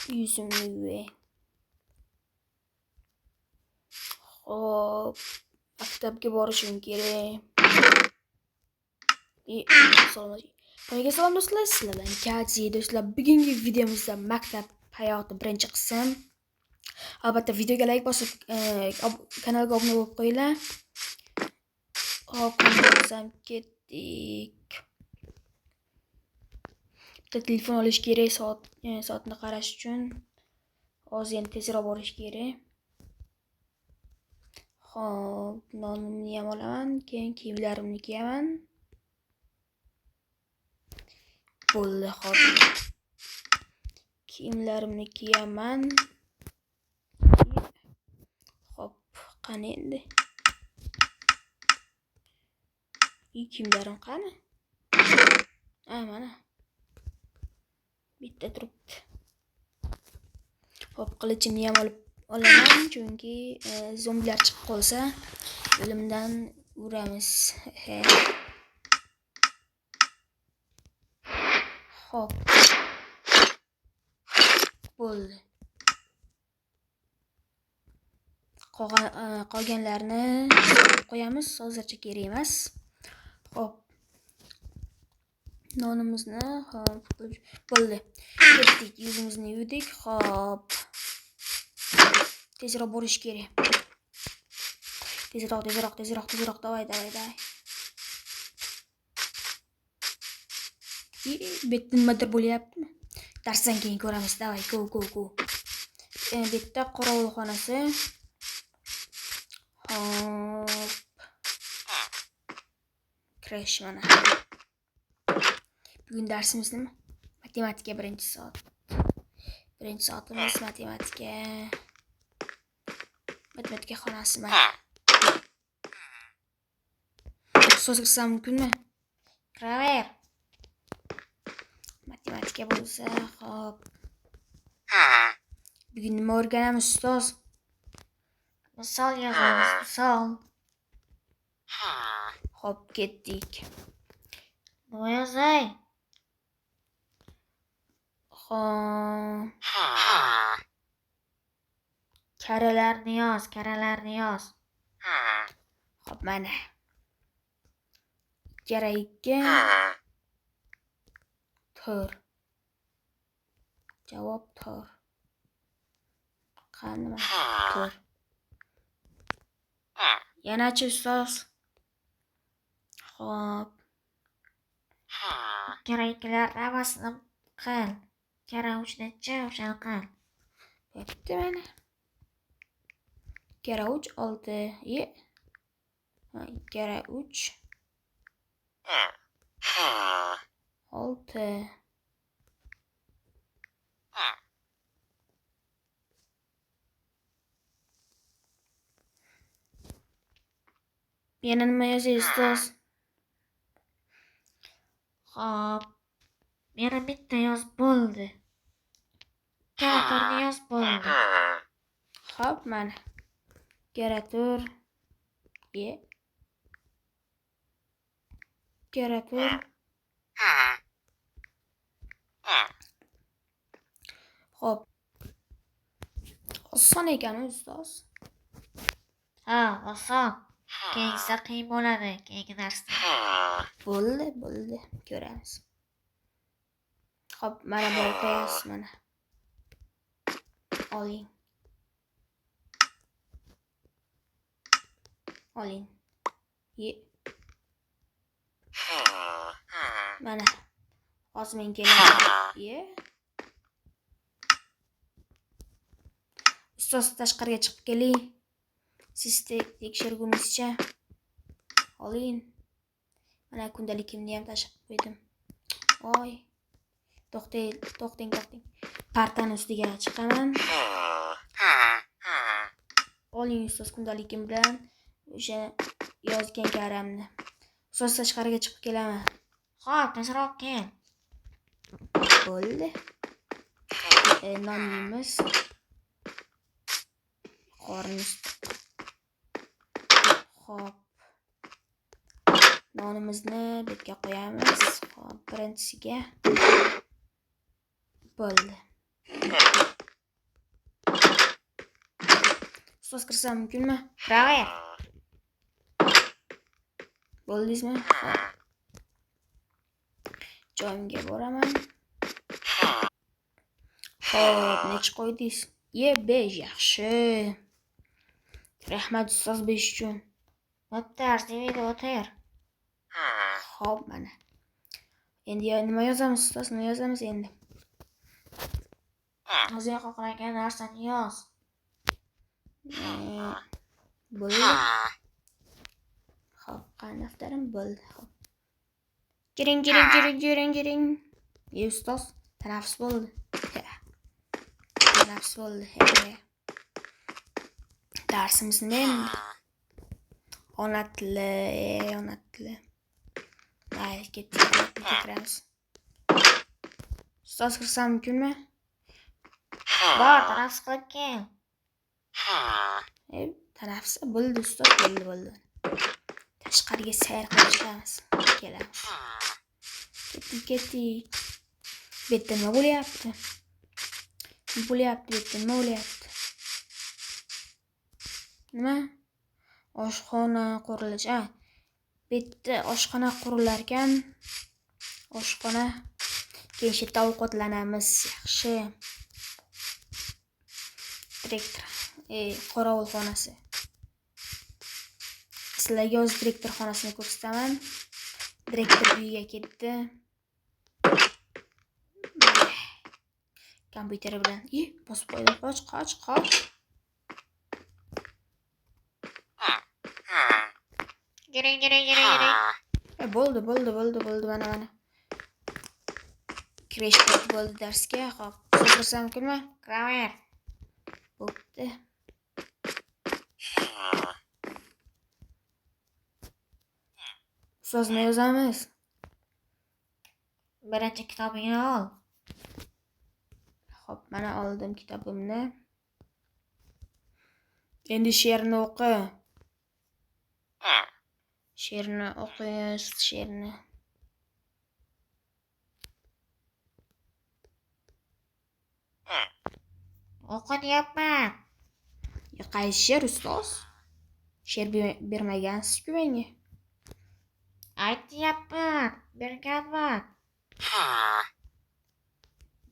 Yuzimni yuvay. Hop, maktabga borishim kerak. Salom do'stlar, sizlar bilan Kazi do'stlar. Bugungi videomizda maktab hayoti birinchi qism. Albatta videoga like bosib, kanalga obuna bo'lib qo'yinglar. Hop, qanday ketdik. Bitta telefon olish kerak, soatni qarash uchun. Hozir endi tezroq borish kerak. Hop, nonimni ham olaman, keyin kiyimlarimni kiyaman. Bo'ldi, hozir kiyimlarimni kiyaman. Hop, qani endi? Kiyimlarim qani? Mana. Bitta turibdi. Hop, qilichimni ham olaman, chunki zombilar chiqib qolsa, o'limdan uramiz. Hop. Bo'ldi. Qolganlarni qo'yamiz, hozircha kerak emas. Hop. Nonimizni hop bo'ldi. Ketdik, yuzimizni yuvdik. Hop. Tezroq borish kerak. Tezroq. Davay. Bitta nimadir bo'lyaptimi? Darsdan keyin ko'ramiz. Davay, go. Bitta qorovulxonasi. Hop. Kirish mana. Bugun darsimiz nima? Matematika birinchi soat. Birinchi soatimiz matematika. Matematika xonasi mana. So'z kirsam mumkinmi? Kiraver. Matematika bo'lsa, hop. Bugun nima o'rganamiz, ustoz? Misol yozamiz, misol. Hop, ketdik. Nima yozay? Hop. Karalarni yoz. Hop, mana. Kerakga tur. Javob tur. Qani tur. Yana-chi ustoz? Hop. Keraklar hammasini qil. Kerak-uchni o'shan qil. Bo'pti mana. Kerak-uch 6. Kerak-uch 6. Yana nima yozaysiz, ustoz? Hop. Yana bitta yoz bo'ldi. Keraturni yoz bo'ldi. Hop, mana. Keratur. Keratur. Hop. Oson ekan, ustoz. Oson. Keyinsa qiyin bo'ladi, keyingi darsda. Bo'ldi, ko'ramiz. Hop, mana bu qo'yasiz mana. Oling. Mana. Hozir men kelaman. Ustoz, tashqariga chiqib keling. Siz tekshirgunizcha. Oling. Mana kundaligimni ham tashib qo'ydim. Voy. To'xting. Partani ustiga chiqaman. Oling ustoz, kundaligim bilan o'sha yozgan karamni. Ustoz, tashqariga chiqib kelaman. Xo'p, tezroq kel. Bo'ldi. Non yeymiz. Qornimiz. Hop. Nonimizni betga qo'yamiz. Hop, birinchisiga bo'ldi. Ustoz kirsam mumkinmi? Kiraver. Bo'ldingizmi? Xo'p. Joyimga boraman. Xo'p, necha qo'ydingiz? 5 yaxshi. Rahmat ustoz 5 uchun. O'tir, seviyada o'tir. Xo'p, mana. Endi nima yozamiz ustoz? Nima yozamiz endi? O'zing xohlagan narsani yoz. Bo'ldi. Xo'p, qani daftarim bo'ldi. Xo'p. Jiring. Ustoz, tanaffus bo'ldi. Tanaffus bo'ldi. Darsimiz nima endi? Ona tili. Mayli, ketdik. Ustoz kirsam mumkinmi? Bor, tanaffus qilib kel. Tanaffus bo'ldi ustoz, bo'ldi. Tashqariga sayr qilib chiqamiz. Kelamiz. Ketdik. Betda nima bo'lyapti? Nima? Oshxona qurilishi. Betda oshxona qurilar ekan. Oshxona. Keyin shetda ovqatlanamiz. Yaxshi. Direktor. Qorovulxonasi. Sizlarga o'z direktor xonasini ko'rsataman. Direktor uyiga ketdi. Kompyuter bilan. Bosib qo'ydim. Qoch. Jiring. Bo'ldi. Mana. Kirish bo'ldi darsga. Xo'p, so'rasam mumkinmi? Kiraver. Bo'pti. Ustoz nima yozamiz? Birinchi kitobingni ol. Xo'p, mana oldim kitobimni. Endi she'rni o'qi. She'rni o'qish, she'rni. O'qi deyapman. Qaysi she'r ustoz? She'r bermagansiz-ku menga. Aytyapman, berganman.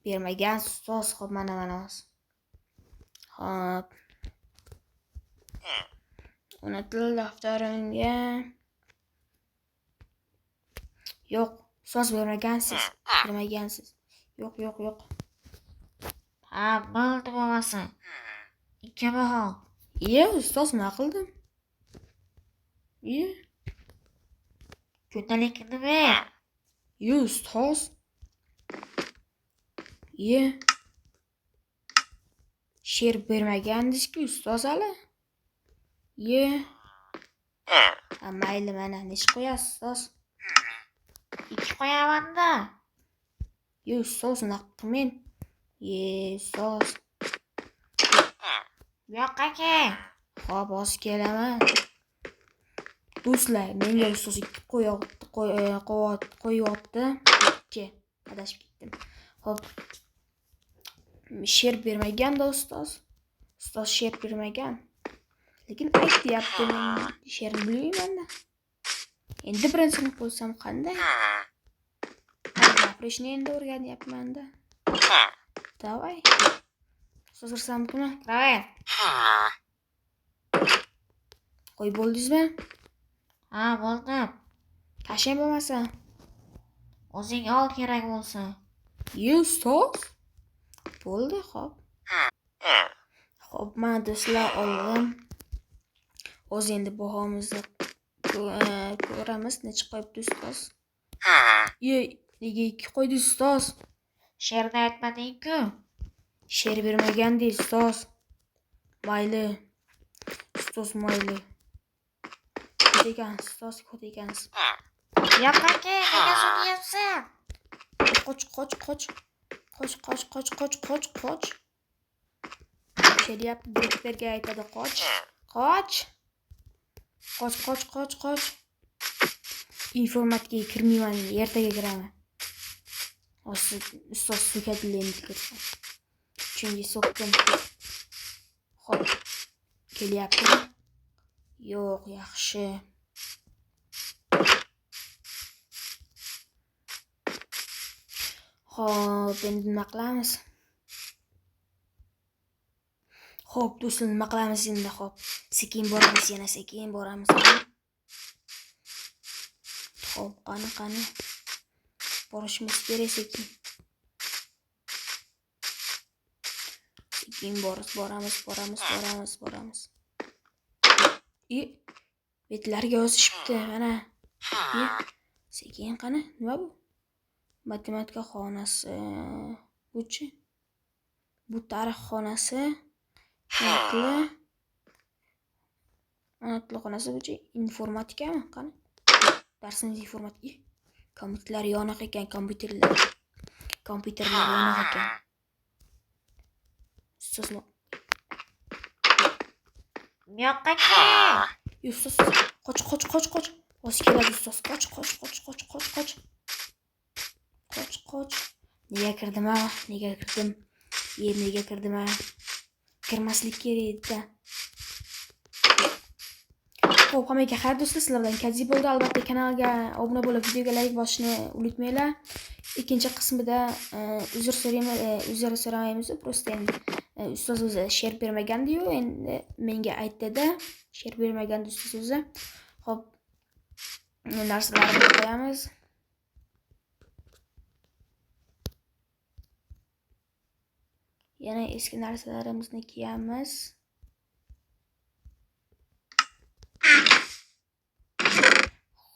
Bermagansiz ustoz. Xo'p, mana. Xo'p. Ona til daftarimga. Yo'q, ustoz bermagansiz. Yo'q. Ha, bo'ldi bo'lmasa. 2 baho. Ustoz nima qildim? Kundalikni ber. Ustoz. She'r bermagandingiz-ku ustoz hali. Mayli, mana necha qo'yasiz ustoz? 2 qo'yaman-da. Ustoz unaqa qilmang. Ustoz. Bu yoqqa kel. Xo'p, hozir kelaman. Do'stlar, menga ustoz 2 qo'yibdi. 2. Adashib ketdim. Xo'p. She'r bermagan-da ustoz. Ustoz she'r bermagan. Lekin aytyapti, men she'rni bilmayman-da. Endi birinchi sinf bo'lsam qanday? Gapirishni endi o'rganyapman-da. Davay. Ustoz kirsam mumkinmi? Kiraver. Qo'y bo'ldingizmi? Ha, bo'ldim. Tashlang bo'lmasa. O'zing ol kerak bo'lsa. Ustoz. Bo'ldi, xo'p. Xo'p, mana do'stlar oldim. O'z endi bahomizni ko'ramiz. Necha qo'yibdi ustoz? Nega 2 qo'ydingiz ustoz? She'rni aytmading-ku. She'r bermagandingiz ustoz. Mayli. Ustoz mayli. Ko'tegansiz ustoz, ko'tegansiz. Yoqqa kel, nega so'rayapsan? Qoch. Kelyapti, direktorga aytadi qoch. Informatikaga kirmayman, ertaga kiraman. Ustoz so'kadilar endi kirsam. Chunki so'kdim. Xo'p. Kelyapti. Yo'q, yaxshi. Xo'p, endi nima qilamiz? Xo'p, do'stlar, nima qilamiz endi? Xo'p, sekin boramiz, yana sekin boramiz. Xo'p, qani. Borishimiz kerak sekin. Sekin boramiz. Betlarga yozishibdi, mana. Sekin qani? Nima bu? Matematika xonasi. Bu-chi? Bu tarix xonasi. Ana tili xonasi bu-chi? Informatikami? Qani? Darsimiz informatika. Kompyuterlar yoniq ekan, kompyuterlar yoniq ekan. Ustozlar. Bu yoqqa kel. Ustoz, qoch. O'zi keladi ustoz. Qoch. Nega kirdim? Nega kirdim? Kirmaslik kerak edi-da. Xo'p, hammaga xayr do'stlar, sizlar bilan Kazi bo'ldi. Albatta kanalga obuna bo'lib, videoga like bosishni unutmanglar. Ikkinchi qismida uzr so'ramaymiz, prosta endi ustoz o'zi she'r bermagandi-yu, endi menga aytdi-da, she'r bermagandi ustoz o'zi. Xo'p, narsalarni qo'yamiz. Yana eski narsalarimizni kiyamiz.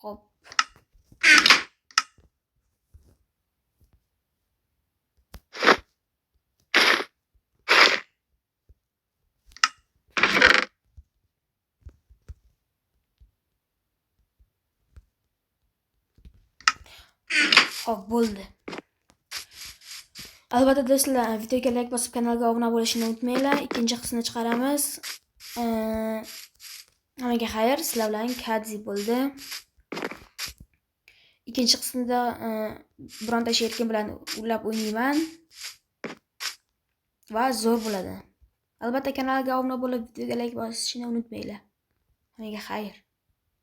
Xo'p. Xo'p, bo'ldi. Albatta do'stlar, videoga like bosib kanalga obuna bo'lishni unutmanglar. Ikkinchi qismini chiqaramiz. Hammaga xayr, sizlar bilan Kazi bo'ldi. Ikkinchi qismida bironta sherkim bilan ulab o'ynayman va zo'r bo'ladi. Albatta kanalga obuna bo'lib, videoga like bosishni unutmanglar. Hammaga xayr.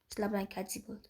Sizlar bilan Kazi bo'ldi.